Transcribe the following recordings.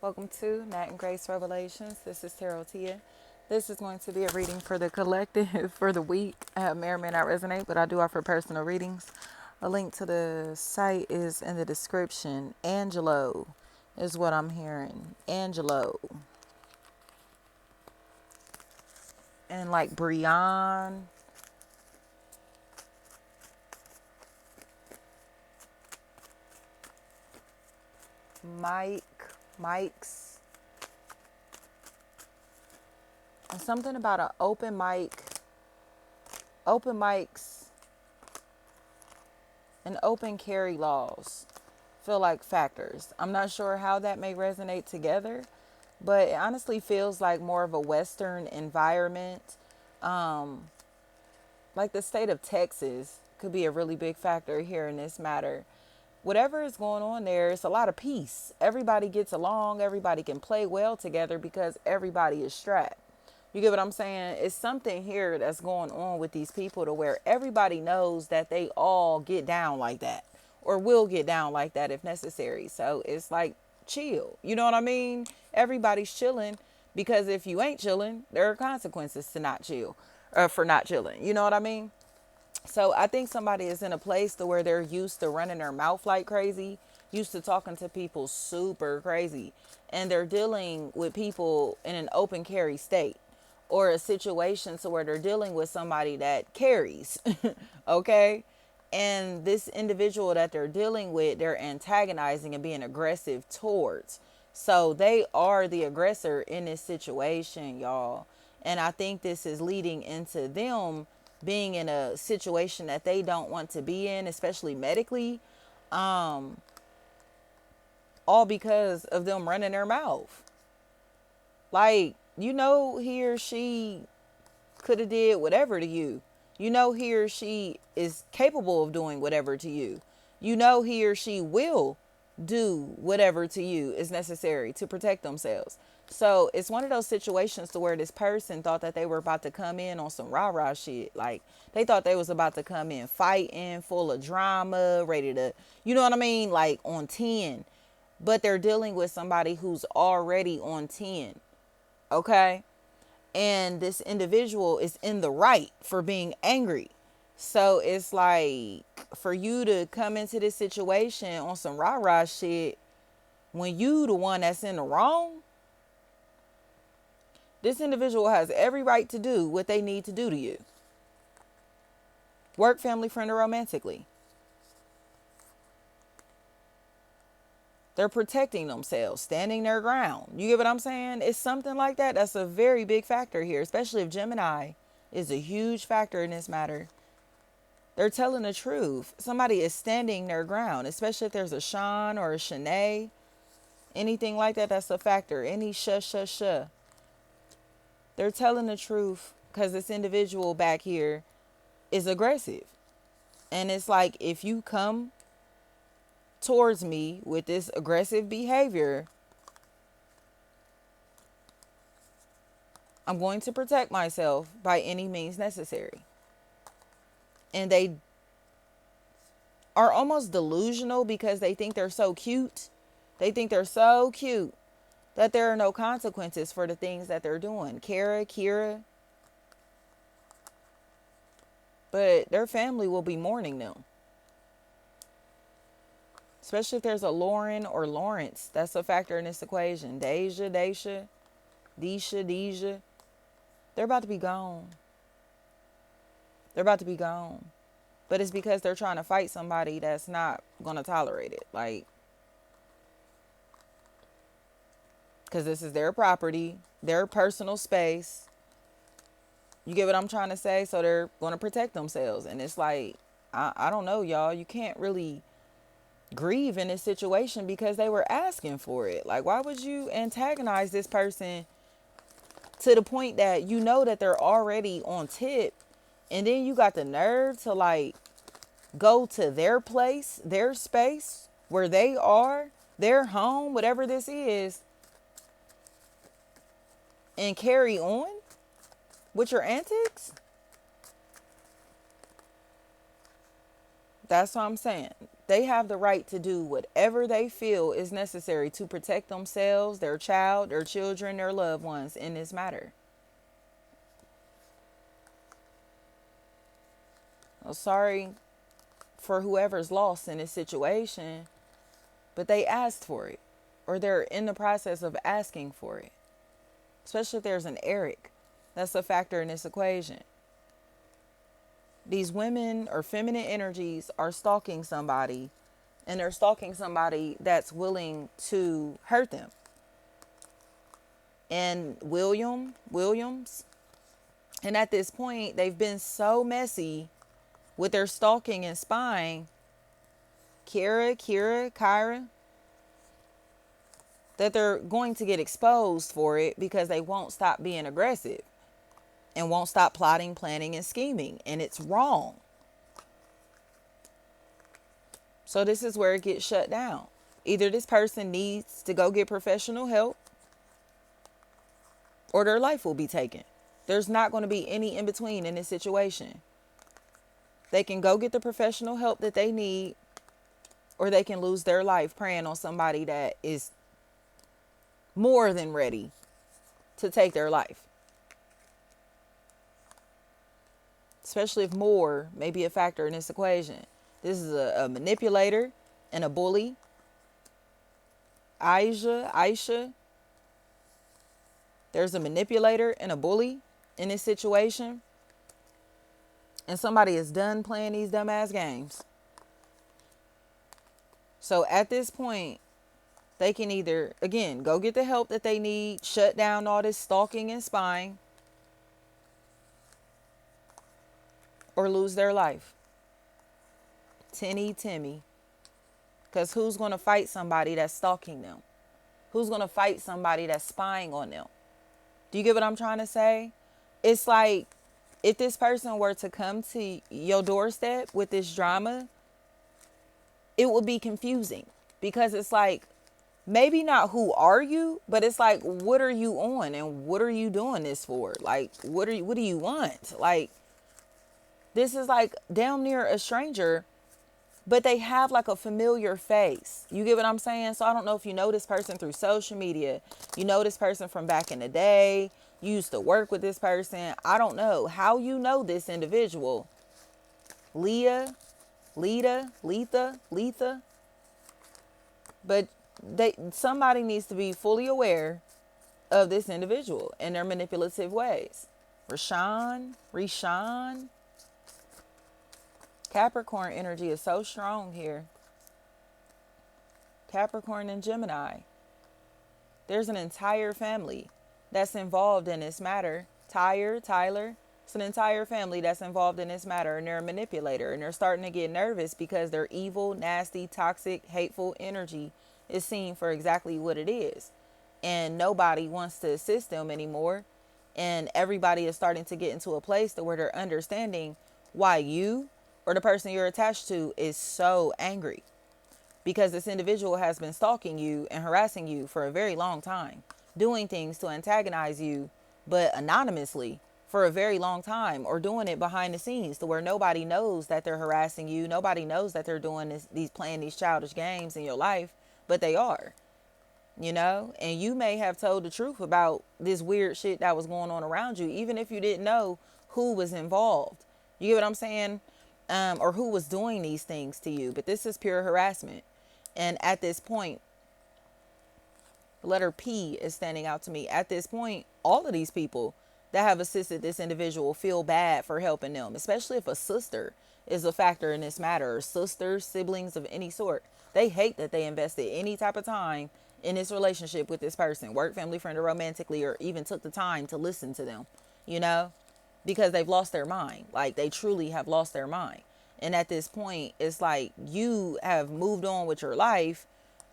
Welcome to Nat and Grace Revelations. This is Tarot Tia. This is going to be a reading for the collective for the week. May or may not resonate, but I do offer personal readings. A link to the site is in the description. Angelo is what I'm hearing. Angelo. And like Brian. Mike. Mike's. Something about an open mic. Open mics and open carry laws feel like factors. I'm not sure how that may resonate together, but it honestly feels like more of a Western environment. Like the state of Texas could be a really big factor here in this matter. Whatever is going on there, it's a lot of peace. Everybody gets along, everybody can play well together because everybody is strapped. You get what I'm saying? It's something here that's going on with these people to where everybody knows that they all get down like that or will get down like that if necessary. So it's like chill. You know what I mean? Everybody's chilling because if you ain't chilling, there are consequences to not chill or for not chilling. You know what I mean? So I think somebody is in a place to where they're used to running their mouth like crazy, used to talking to people super crazy, and they're dealing with people in an open carry state or a situation to where they're dealing with somebody that carries, okay? And this individual that they're dealing with, they're antagonizing and being aggressive towards. So they are the aggressor in this situation, y'all. And I think this is leading into them being in a situation that they don't want to be in, especially medically, all because of them running their mouth. Like, he or she could have did whatever to you. He or she is capable of doing whatever to you. He or she will do whatever to you is necessary to protect themselves. So it's one of those situations to where this person thought that they were about to come in on some rah-rah shit. Like they thought they was about to come in fighting, full of drama, ready to, you know what I mean? Like on 10. But they're dealing with somebody who's already on 10. Okay? And this individual is in the right for being angry. So it's like for you to come into this situation on some rah-rah shit when you the one that's in the wrong, this individual has every right to do what they need to do to you. Work, family, friend, or romantically. They're protecting themselves, standing their ground. You get what I'm saying? It's something like that. That's a very big factor here, especially if Gemini is a huge factor in this matter. They're telling the truth. Somebody is standing their ground, especially if there's a Sean or a Shanae. Anything like that, that's a factor. Any shuh. They're telling the truth because this individual back here is aggressive. And it's like, if you come towards me with this aggressive behavior, I'm going to protect myself by any means necessary. And they are almost delusional because they think they're so cute. They think they're so cute that there are no consequences for the things that they're doing. Kira. But their family will be mourning them. Especially if there's a Lauren or Lawrence. That's a factor in this equation. Deja. They're about to be gone. But it's because they're trying to fight somebody that's not going to tolerate it. Like, because this is their property, their personal space. You get what I'm trying to say? So they're going to protect themselves. And it's like, I don't know, y'all. You can't really grieve in this situation because they were asking for it. Like, why would you antagonize this person to the point that you know that they're already on tip, and then you got the nerve to like go to their place, their space, where they are, their home, whatever this is, and carry on with your antics? That's what I'm saying. They have the right to do whatever they feel is necessary to protect themselves, their child, their children, their loved ones in this matter. I'm sorry for whoever's lost in this situation, but they asked for it, or they're in the process of asking for it. Especially if there's an Eric. That's a factor in this equation. These women or feminine energies are stalking somebody, and they're stalking somebody that's willing to hurt them. And Williams, and at this point, they've been so messy with their stalking and spying, Kyra, that they're going to get exposed for it because they won't stop being aggressive and won't stop plotting, planning, and scheming. And it's wrong. So this is where it gets shut down. Either this person needs to go get professional help, or their life will be taken. There's not going to be any in between in this situation. They can go get the professional help that they need, or they can lose their life preying on somebody that is more than ready to take their life. Especially if more may be a factor in this equation. This is a manipulator and a bully. Aisha. There's a manipulator and a bully in this situation. And somebody is done playing these dumbass games. So at this point, they can either, again, go get the help that they need, shut down all this stalking and spying, or lose their life. Timmy. Because who's going to fight somebody that's stalking them? Who's going to fight somebody that's spying on them? Do you get what I'm trying to say? It's like, if this person were to come to your doorstep with this drama, it would be confusing. Because it's like, maybe not who are you, but it's like, what are you on and what are you doing this for? Like, what do you want? Like, this is like damn near a stranger, but they have like a familiar face. You get what I'm saying? So I don't know if you know this person through social media. You know this person from back in the day. You used to work with this person. I don't know how you know this individual. Letha. But somebody needs to be fully aware of this individual and their manipulative ways. Rashawn. Capricorn energy is so strong here. Capricorn and Gemini. There's an entire family that's involved in this matter. Tyler. It's an entire family that's involved in this matter, and they're a manipulator, and they're starting to get nervous because their evil, nasty, toxic, hateful energy is seen for exactly what it is. And nobody wants to assist them anymore. And everybody is starting to get into a place to where they're understanding why you or the person you're attached to is so angry. Because this individual has been stalking you and harassing you for a very long time, doing things to antagonize you, but anonymously for a very long time, or doing it behind the scenes to where nobody knows that they're harassing you. Nobody knows that they're doing playing these childish games in your life, but they are, and you may have told the truth about this weird shit that was going on around you, even if you didn't know who was involved. You get what I'm saying? Or who was doing these things to you. But this is pure harassment. And at this point, the letter P is standing out to me. At this point, all of these people that have assisted this individual feel bad for helping them, especially if a sister is a factor in this matter, or sisters, siblings of any sort. They hate that they invested any type of time in this relationship with this person, work, family, friend, or romantically, or even took the time to listen to them, because they've lost their mind. Like, they truly have lost their mind. And at this point, it's like you have moved on with your life,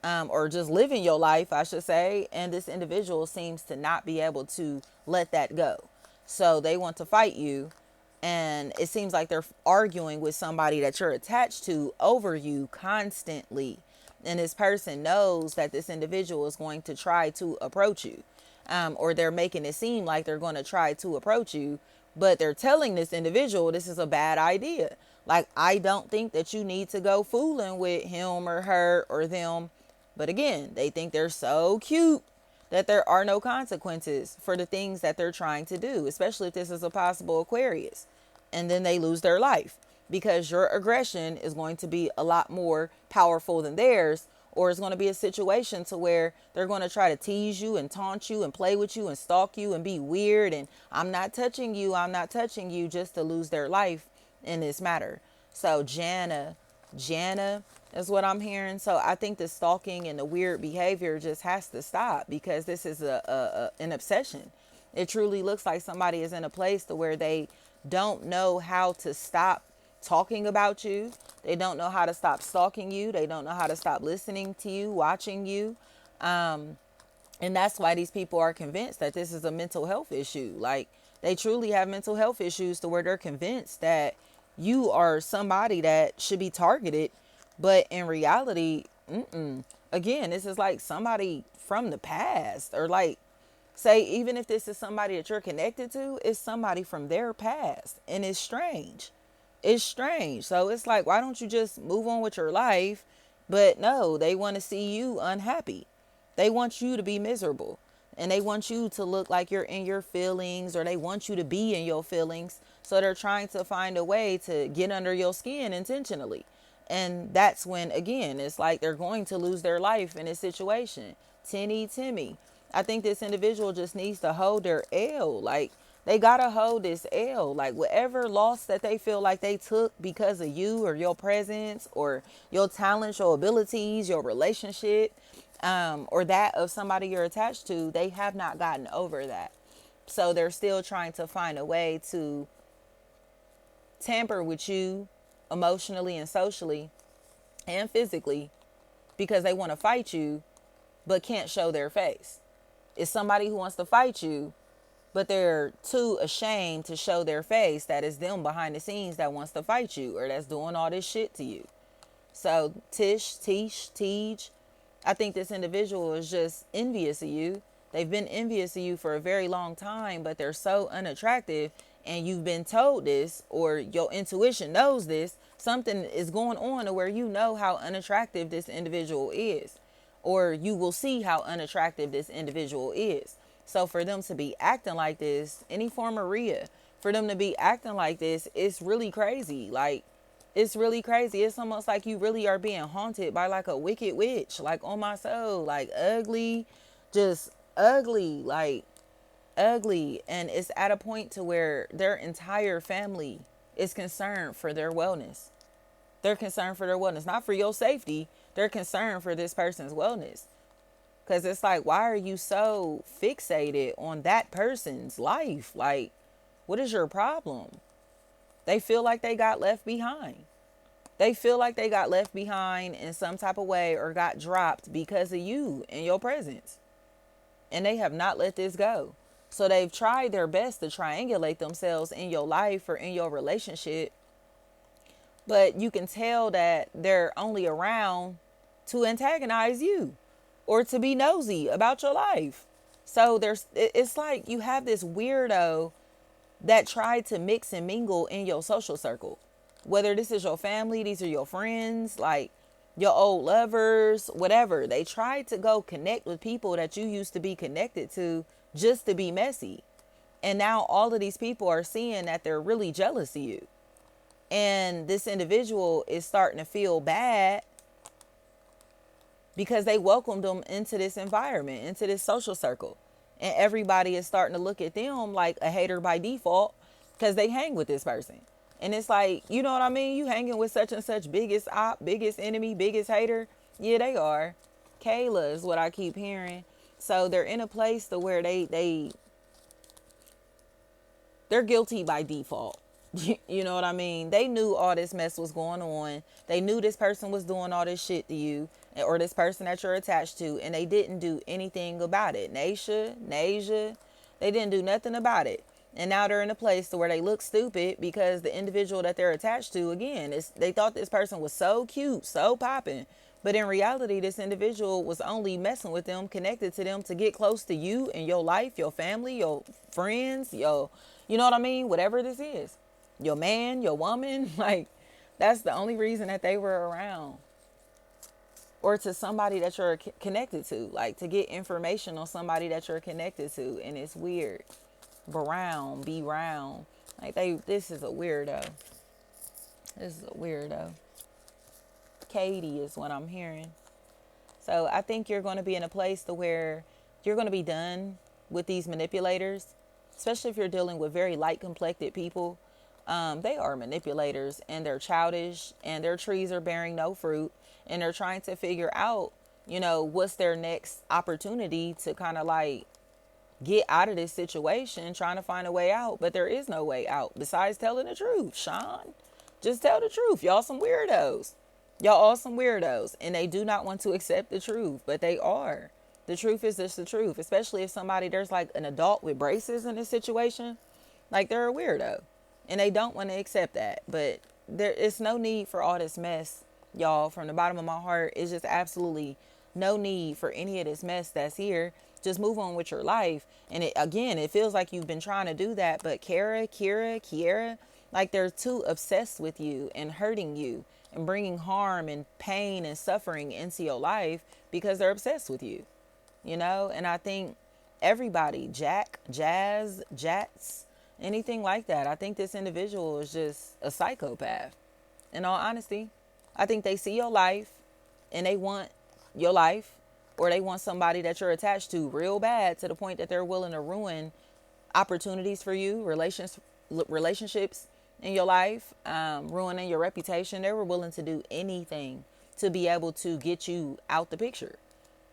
or just living your life, I should say. And this individual seems to not be able to let that go. So they want to fight you. And it seems like they're arguing with somebody that you're attached to over you constantly. And this person knows that this individual is going to try to approach you. Or they're making it seem like they're going to try to approach you. But they're telling this individual this is a bad idea. Like, I don't think that you need to go fooling with him or her or them. But again, they think they're so cute that there are no consequences for the things that they're trying to do, especially if this is a possible Aquarius. And then they lose their life because your aggression is going to be a lot more powerful than theirs, or it's going to be a situation to where they're going to try to tease you and taunt you and play with you and stalk you and be weird and I'm not touching you, just to lose their life in this matter. So Jana is what I'm hearing. So I think the stalking and the weird behavior just has to stop because this is an obsession. It truly looks like somebody is in a place to where they don't know how to stop talking about you. They don't know how to stop stalking you. They don't know how to stop listening to you, watching you. And that's why these people are convinced that this is a mental health issue. Like, they truly have mental health issues to where they're convinced that you are somebody that should be targeted. But in reality, again, this is like somebody from the past, or like, say, even if this is somebody that you're connected to, it's somebody from their past. And it's strange. It's strange. So it's like, why don't you just move on with your life? But no, they want to see you unhappy. They want you to be miserable. And they want you to look like you're in your feelings, or they want you to be in your feelings. So they're trying to find a way to get under your skin intentionally. And that's when, again, it's like they're going to lose their life in this situation. Tinny Timmy. I think this individual just needs to hold their L. Like, they got to hold this L. Like, whatever loss that they feel like they took because of you or your presence or your talents, your abilities, your relationship, or that of somebody you're attached to, they have not gotten over that. So they're still trying to find a way to tamper with you emotionally and socially and physically because they want to fight you but can't show their face. It's somebody who wants to fight you, but they're too ashamed to show their face that it's them behind the scenes that wants to fight you or that's doing all this shit to you. So Tej, I think this individual is just envious of you. They've been envious of you for a very long time, but they're so unattractive, and you've been told this, or your intuition knows this. Something is going on to where you know how unattractive this individual is, or you will see how unattractive this individual is. So for them to be acting like this, any form of Rhea, for them to be acting like this, it's really crazy. Like, it's really crazy. It's almost like you really are being haunted by like a wicked witch, like on my soul, like ugly, just ugly, like ugly. And it's at a point to where their entire family is concerned for their wellness. They're concerned for their wellness, not for your safety. They're concerned for this person's wellness. Because it's like, why are you so fixated on that person's life? Like, what is your problem? They feel like they got left behind. They feel like they got left behind in some type of way or got dropped because of you and your presence. And they have not let this go. So they've tried their best to triangulate themselves in your life or in your relationship. But you can tell that they're only around to antagonize you or to be nosy about your life. So it's like you have this weirdo that tried to mix and mingle in your social circle. Whether this is your family, these are your friends, like your old lovers, whatever. They tried to go connect with people that you used to be connected to just to be messy. And now all of these people are seeing that they're really jealous of you. And this individual is starting to feel bad because they welcomed them into this environment, into this social circle. And everybody is starting to look at them like a hater by default because they hang with this person. And it's like, you know what I mean? You hanging with such and such, biggest op, biggest enemy, biggest hater. Yeah, they are. Kayla is what I keep hearing. So they're in a place to where they're guilty by default. You know what I mean? They knew all this mess was going on. They knew this person was doing all this shit to you, or this person that you're attached to, and they didn't do anything about it. Nasia, they didn't do nothing about it. And now they're in a place to where they look stupid because the individual that they're attached to, again, they thought this person was so cute, so popping. But in reality, this individual was only messing with them, connected to them to get close to you and your life, your family, your friends, you know what I mean? Whatever this is. Your man, your woman, like, That's the only reason that they were around. Or to somebody that you're connected to, like to get information on somebody that you're connected to. And it's weird. Brown, be round. Like this is a weirdo. This is a weirdo. Katie is what I'm hearing. So I think you're going to be in a place to where you're going to be done with these manipulators, especially if you're dealing with very light complected people. They are manipulators and they're childish and their trees are bearing no fruit and they're trying to figure out, what's their next opportunity to kind of like get out of this situation, trying to find a way out. But there is no way out besides telling the truth, Sean. Just tell the truth. Y'all some weirdos. Y'all all some weirdos. And they do not want to accept the truth, but they are. The truth is just the truth, especially if there's like an adult with braces in this situation, like they're a weirdo and they don't want to accept that. But there is no need for all this mess, y'all. From the bottom of my heart, it's just absolutely no need for any of this mess that's here. Just move on with your life. And it feels like you've been trying to do that, but Kiera, like they're too obsessed with you and hurting you and bringing harm and pain and suffering into your life because they're obsessed with you. And I think everybody, Jack, Jazz, Jats, anything like that, I think this individual is just a psychopath. In all honesty, I think they see your life and they want your life, or they want somebody that you're attached to real bad to the point that they're willing to ruin opportunities for you, relationships in your life, ruining your reputation. They were willing to do anything to be able to get you out the picture.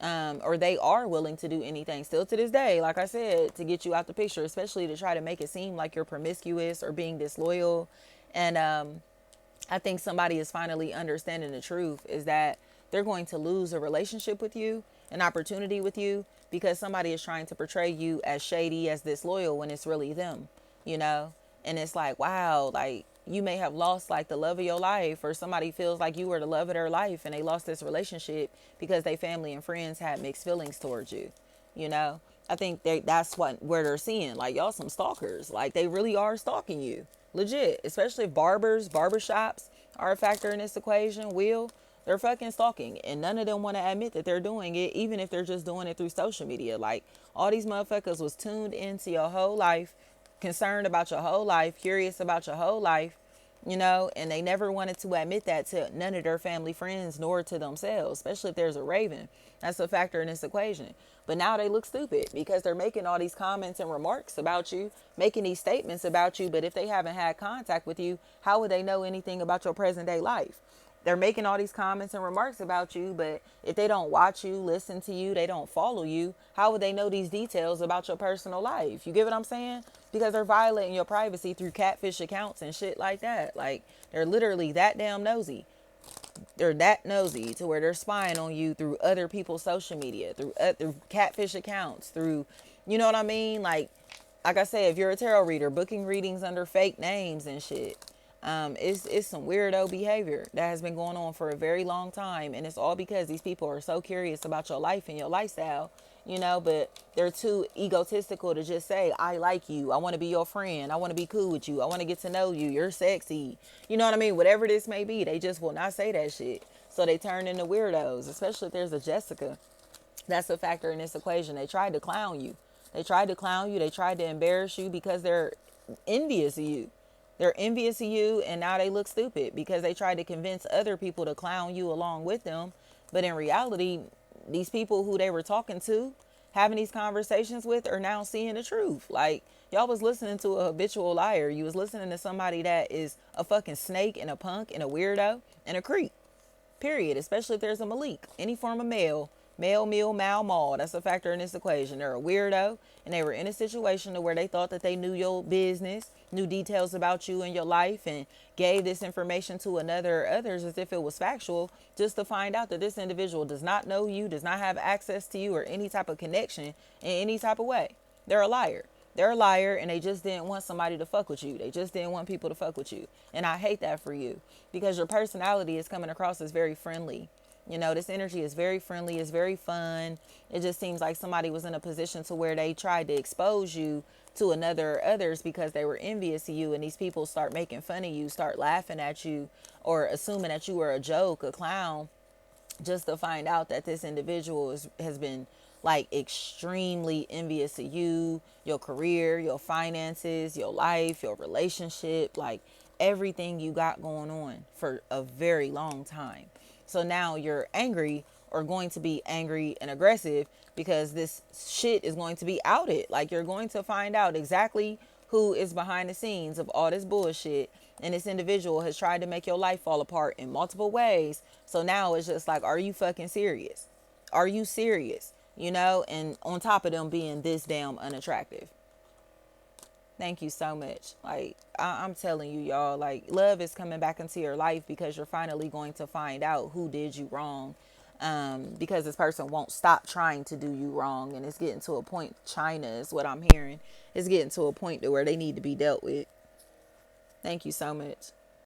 Or they are willing to do anything still to this day, like I said, to get you out the picture, especially to try to make it seem like you're promiscuous or being disloyal. And I think somebody is finally understanding the truth is that they're going to lose a relationship with you, an opportunity with you, because somebody is trying to portray you as shady, as disloyal when it's really them, And it's like, wow, like you may have lost like the love of your life, or somebody feels like you were the love of their life and they lost this relationship because they family and friends had mixed feelings towards you. I think that's where they're seeing like y'all some stalkers, like they really are stalking you legit, especially if barbershops are a factor in this equation. They're fucking stalking, and none of them want to admit that they're doing it, even if they're just doing it through social media. Like all these motherfuckers was tuned into your whole life, concerned about your whole life, curious about your whole life, and they never wanted to admit that to none of their family, friends, nor to themselves, especially if there's a raven. That's a factor in this equation. But now they look stupid because they're making all these comments and remarks about you, making these statements about you. But if they haven't had contact with you, how would they know anything about your present day life? They're making all these comments and remarks about you, but if they don't watch you, listen to you, they don't follow you, how would they know these details about your personal life? You get what I'm saying? Because they're violating your privacy through catfish accounts and shit like that. Like, they're literally that damn nosy. They're that nosy to where they're spying on you through other people's social media, through catfish accounts, through, you know what I mean? Like I said, if you're a tarot reader, booking readings under fake names and shit. It's some weirdo behavior that has been going on for a very long time, and it's all because these people are so curious about your life and your lifestyle, but they're too egotistical to just say, I like you, I want to be your friend, I want to be cool with you, I want to get to know you, you're sexy, you know what I mean? Whatever this may be, they just will not say that shit. So they turn into weirdos, especially if there's a Jessica. That's a factor in this equation. They tried to clown you. They tried to embarrass you because they're envious of you. They're envious of you, and now they look stupid because they tried to convince other people to clown you along with them. But in reality, these people who they were talking to, having these conversations with, are now seeing the truth. Like, y'all was listening to a habitual liar. You was listening to somebody that is a fucking snake and a punk and a weirdo and a creep. Period. Especially if there's a Malik. Any form of male, meal, mal, mal. That's a factor in this equation. They're a weirdo, and they were in a situation to where they thought that they knew your business, knew details about you and your life, and gave this information to others as if it was factual, just to find out that this individual does not know you, does not have access to you or any type of connection in any type of way. They're a liar. They're a liar, and they just didn't want somebody to fuck with you. They just didn't want people to fuck with you. And I hate that for you because your personality is coming across as very friendly. You know, this energy is very friendly, it's very fun. It just seems like somebody was in a position to where they tried to expose you to another or others because they were envious of you, and these people start making fun of you, start laughing at you, or assuming that you were a joke, a clown, just to find out that this individual has been like extremely envious of you, your career, your finances, your life, your relationship, like everything you got going on for a very long time. So now you're angry, or going to be angry and aggressive, because this shit is going to be outed. Like, you're going to find out exactly who is behind the scenes of all this bullshit. And this individual has tried to make your life fall apart in multiple ways. So now it's just like, are you fucking serious? Are you serious? You know, and on top of them being this damn unattractive. Thank you so much. Like, I'm telling you, y'all, like, love is coming back into your life because you're finally going to find out who did you wrong. Because this person won't stop trying to do you wrong. And it's getting to a point, China is what I'm hearing, it's getting to a point to where they need to be dealt with. Thank you so much.